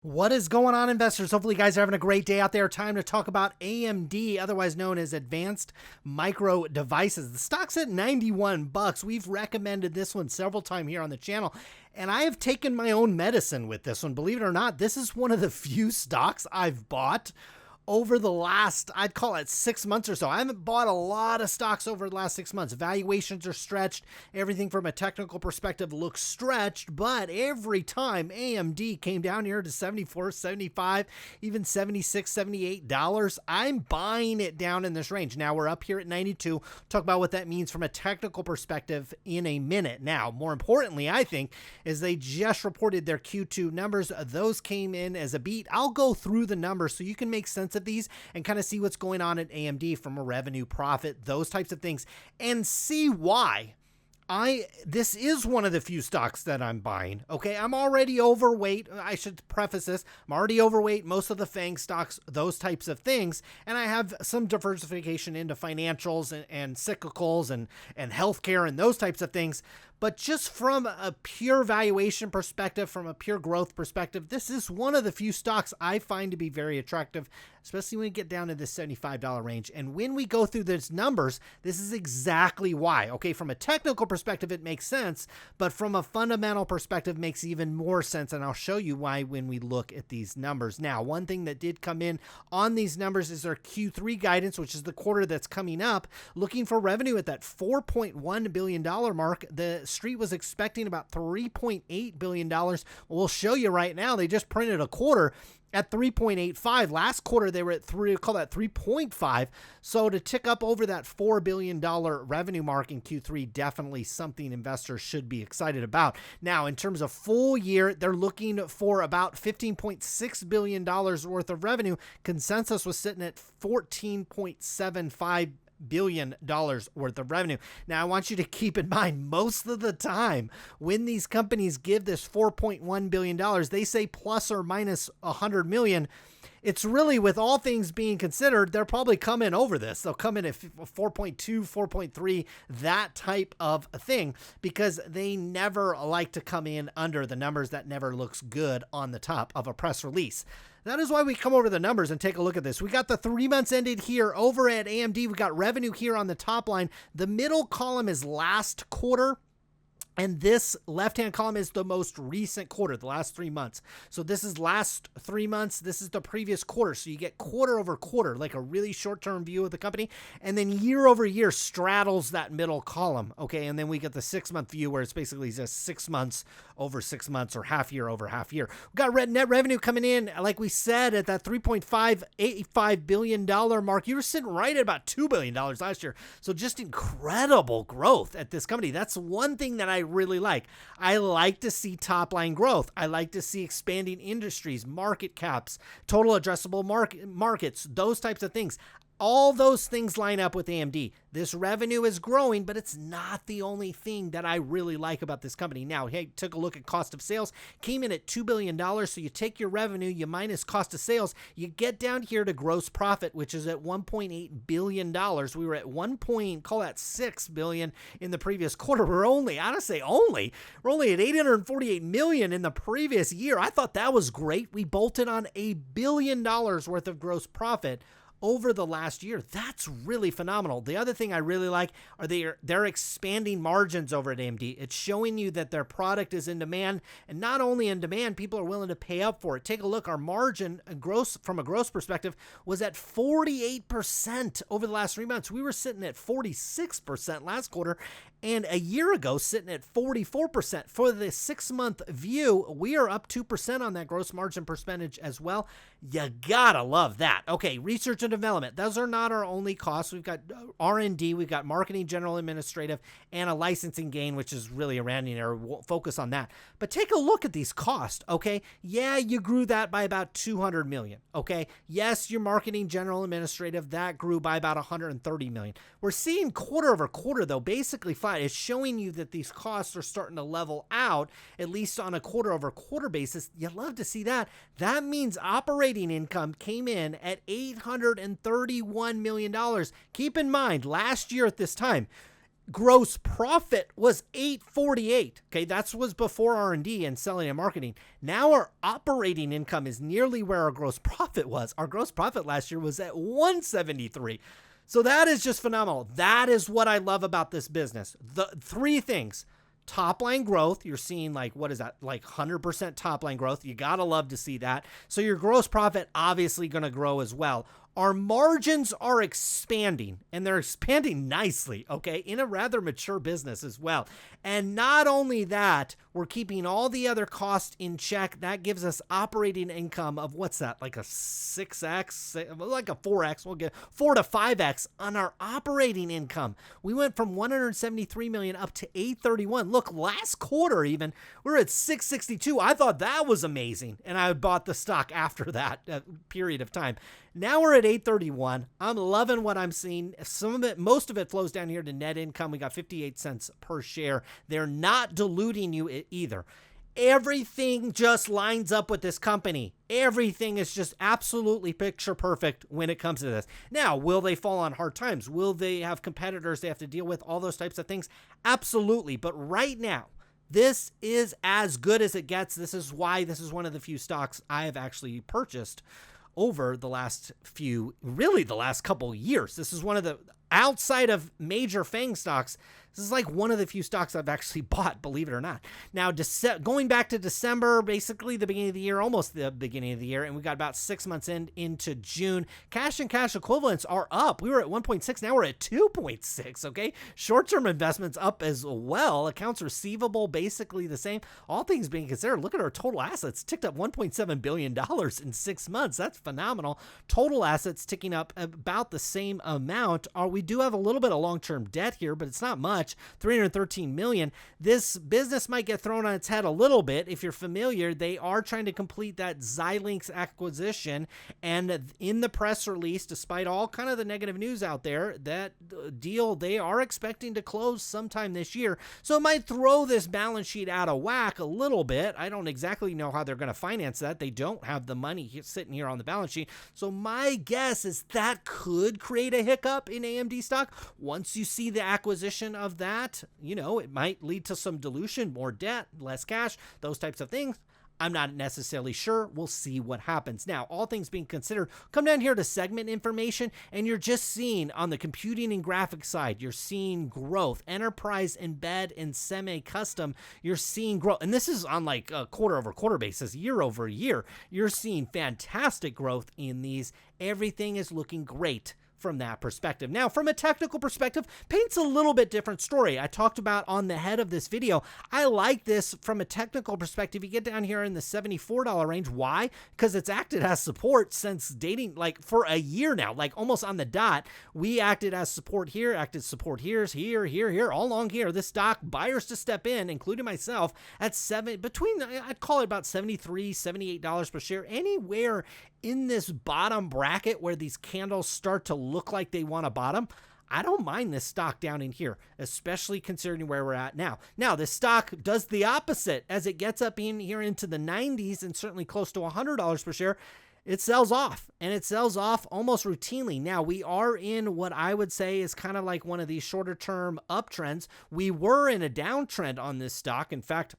What is going on, investors? Hopefully you guys are having a great day out there. Time to talk about AMD, otherwise known as Advanced Micro Devices. The stock's at 91 bucks. We've recommended this one several times here on the channel, and I have taken my own medicine with this one. Believe it or not, this is one of the few stocks I've bought over the last, I'd call it 6 months or so. I haven't bought a lot of stocks over the last 6 months. Valuations are stretched. Everything from a technical perspective looks stretched, but every time AMD came down here to 74, 75, even 76, $78, I'm buying it down in this range. Now we're up here at 92. Talk about what that means from a technical perspective in a minute. Now, more importantly, I think, is they just reported their Q2 numbers. Those came in as a beat. I'll go through the numbers so you can make sense of these and kind of see what's going on at AMD from a revenue, profit, those types of things, and see why this is one of the few stocks that I'm buying. Okay, I'm already overweight. I should preface this. I'm already overweight most of the FAANG stocks, those types of things, and I have some diversification into financials and cyclicals and healthcare and those types of things. But just from a pure valuation perspective, from a pure growth perspective, this is one of the few stocks I find to be very attractive, especially when we get down to the $75 range. And when we go through those numbers, this is exactly why. Okay, from a technical perspective, it makes sense, but from a fundamental perspective, makes even more sense. And I'll show you why when we look at these numbers. Now, one thing that did come in on these numbers is their Q3 guidance, which is the quarter that's coming up, looking for revenue at that $4.1 billion mark. The Street was expecting about $3.8 billion. We'll show you right now. They just printed a quarter at 3.85. Last quarter, they were at call that 3.5. So to tick up over that $4 billion revenue mark in Q3, definitely something investors should be excited about. Now, in terms of full year, they're looking for about $15.6 billion worth of revenue. Consensus was sitting at $14.75 billion worth of revenue. Now, I want you to keep in mind, most of the time when these companies give this $4.1 billion, they say plus or minus 100 million. It's really, with all things being considered, they'll probably come in over this. They'll come in at 4.2, 4.3, that type of thing, because they never like to come in under the numbers. That never looks good on the top of a press release. That is why we come over the numbers and take a look at this. We got the 3 months ended here over at AMD. We got revenue here on the top line. The middle column is last quarter, and this left-hand column is the most recent quarter, the last 3 months. So this is last 3 months. This is the previous quarter. So you get quarter over quarter, like a really short-term view of the company. And then year over year straddles that middle column. Okay. And then we get the 6-month view where it's basically just 6 months over 6 months, or half year over half year. We got net revenue coming in, like we said, at that $3.585 billion mark. You were sitting right at about $2 billion last year. So just incredible growth at this company. That's one thing that I really like. I like to see top line growth. I like to see expanding industries, market caps, total addressable markets, those types of things. All those things line up with AMD. This revenue is growing, but it's not the only thing that I really like about this company. Now, hey, took a look at cost of sales, came in at $2 billion. So you take your revenue, you minus cost of sales, you get down here to gross profit, which is at $1.8 billion. We were at $6 billion in the previous quarter. We're only at $848 million in the previous year. I thought that was great. We bolted on $1 billion worth of gross profit over the last year. That's really phenomenal. The other thing I really like are they're expanding margins over at AMD. It's showing you that their product is in demand, and not only in demand, people are willing to pay up for it. Take a look. Our margin from a gross perspective was at 48% over the last 3 months. We were sitting at 46% last quarter, and a year ago sitting at 44%. For the 6-month view, we are up 2% on that gross margin percentage as well. You gotta love that. Okay, research and development. Those are not our only costs. We've got R&D, we've got marketing, general administrative, and a licensing gain, which is really a rounding error. We'll focus on that. But take a look at these costs, okay? Yeah, you grew that by about $200 million, okay? Yes, your marketing, general administrative, that grew by about $130 million. We're seeing quarter over quarter, though, basically flat. It's showing you that these costs are starting to level out, at least on a quarter over quarter basis. You love to see that. That means operating income came in at $831 million. Keep in mind, last year at this time, gross profit was $848. Okay, that was before R&D and selling and marketing. Now our operating income is nearly where our gross profit was. Our gross profit last year was at $173. So that is just phenomenal. That is what I love about this business. The three things: top line growth. You're seeing like, what is that? Like 100% top line growth. You got to love to see that. So your gross profit obviously going to grow as well. Our margins are expanding, and they're expanding nicely, okay, in a rather mature business as well. And not only that, we're keeping all the other costs in check. That gives us operating income of, what's that, like a 6x, like a 4x. We'll get 4 to 5x on our operating income. We went from 173 million up to 831. Look, last quarter even, we were at 662. I thought that was amazing, and I bought the stock after that period of time. Now we're at 831. I'm loving what I'm seeing. Some of it, most of it flows down here to net income. We got 58 cents per share. They're not diluting you either. Everything just lines up with this company. Everything is just absolutely picture perfect when it comes to this. Now, will they fall on hard times? Will they have competitors they have to deal with? All those types of things? Absolutely. But right now, this is as good as it gets. This is why this is one of the few stocks I have actually purchased over the last really the last couple years. This is one of the, outside of major FAANG stocks, this is like one of the few stocks I've actually bought, believe it or not. Now, going back to December, basically the beginning of the year, almost the beginning of the year, and we got about 6 months into June. Cash and cash equivalents are up. We were at 1.6. Now we're at 2.6, okay? Short-term investments up as well. Accounts receivable, basically the same. All things being considered, look at our total assets. Ticked up $1.7 billion in 6 months. That's phenomenal. Total assets ticking up about the same amount. We do have a little bit of long-term debt here, but it's not much. $313 million. This business might get thrown on its head a little bit. If you're familiar, they are trying to complete that Xilinx acquisition, and in the press release, despite all kind of the negative news out there, that deal they are expecting to close sometime this year. So it might throw this balance sheet out of whack a little bit. I don't exactly know how they're going to finance that. They don't have the money sitting here on the balance sheet. So my guess is that could create a hiccup in AMD stock. Once you see the acquisition of that, it might lead to some dilution, more debt, less cash, those types of things. I'm not necessarily sure. We'll see what happens. Now, all things being considered, come down here to segment information, and you're just seeing on the computing and graphics side, you're seeing growth. Enterprise, embed, and semi-custom, you're seeing growth. And this is on like a quarter-over-quarter basis, year-over-year. You're seeing fantastic growth in these. Everything is looking great from that perspective. Now, from a technical perspective, paints a little bit different story. I talked about on the head of this video. I like this from a technical perspective. You get down here in the $74 range. Why? Because it's acted as support since dating like for a year now, like almost on the dot. We acted as support here, acted support here, all along here. This stock, buyers to step in, including myself, at I'd call it about $73, $78 per share, anywhere in this bottom bracket where these candles start to look like they want to bottom. I don't mind this stock down in here, especially considering where we're at now. Now, this stock does the opposite. As it gets up in here into the 90s and certainly close to $100 per share, it sells off, and it sells off almost routinely. Now, we are in what I would say is kind of like one of these shorter term uptrends. We were in a downtrend on this stock. In fact,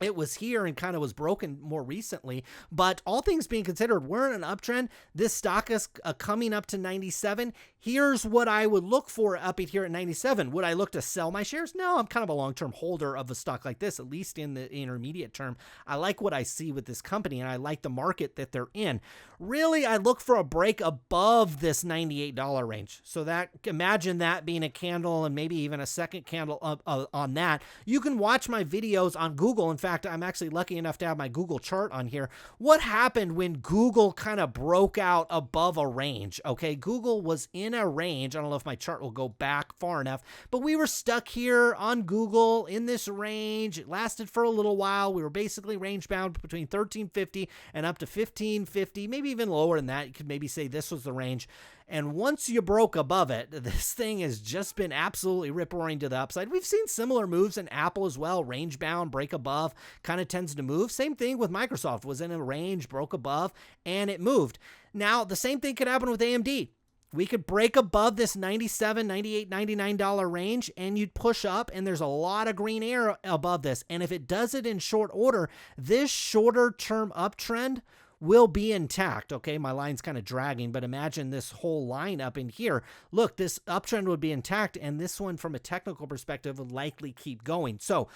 it was here and kind of was broken more recently, but all things being considered, we're in an uptrend. This stock is coming up to 97. Here's what I would look for up here at 97. Would I look to sell my shares? No, I'm kind of a long-term holder of a stock like this, at least in the intermediate term. I like what I see with this company, and I like the market that they're in. Really, I look for a break above this $98 range. So that, imagine that being a candle and maybe even a second candle on that. You can watch my videos on Google. In fact, I'm actually lucky enough to have my Google chart on here. What happened when Google kind of broke out above a range? Okay, Google was in a range. I don't know if my chart will go back far enough, but we were stuck here on Google in this range. It lasted for a little while. We were basically range bound between 1350 and up to 1550, maybe even lower than that. You could maybe say this was the range. And once you broke above it, this thing has just been absolutely rip-roaring to the upside. We've seen similar moves in Apple as well. Range bound, break above, kind of tends to move. Same thing with Microsoft. Was in a range, broke above, and it moved. Now, the same thing could happen with AMD. we could break above this $97, $98, $99 range, and you'd push up, and there's a lot of green air above this. And if it does it in short order, this shorter term uptrend will be intact. Okay, my line's kind of dragging, but imagine this whole line up in here. Look, this uptrend would be intact, and this one from a technical perspective would likely keep going. So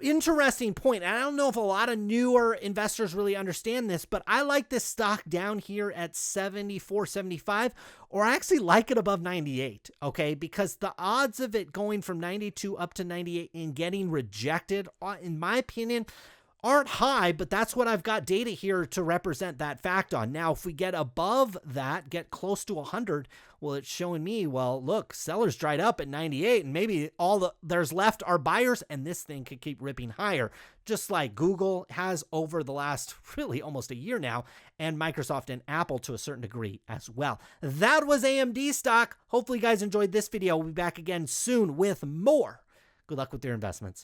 interesting point. I don't know if a lot of newer investors really understand this, but I like this stock down here at 74, 75, or I actually like it above 98, okay? Because the odds of it going from 92 up to 98 and getting rejected, in my opinion, aren't high, but that's what I've got data here to represent that fact on. Now, if we get above that, get close to 100, well, it's showing me, well, look, sellers dried up at 98, and maybe all there's left are buyers, and this thing could keep ripping higher, just like Google has over the last really almost a year now, and Microsoft and Apple to a certain degree as well. That was AMD stock. Hopefully you guys enjoyed this video. We'll be back again soon with more. Good luck with your investments.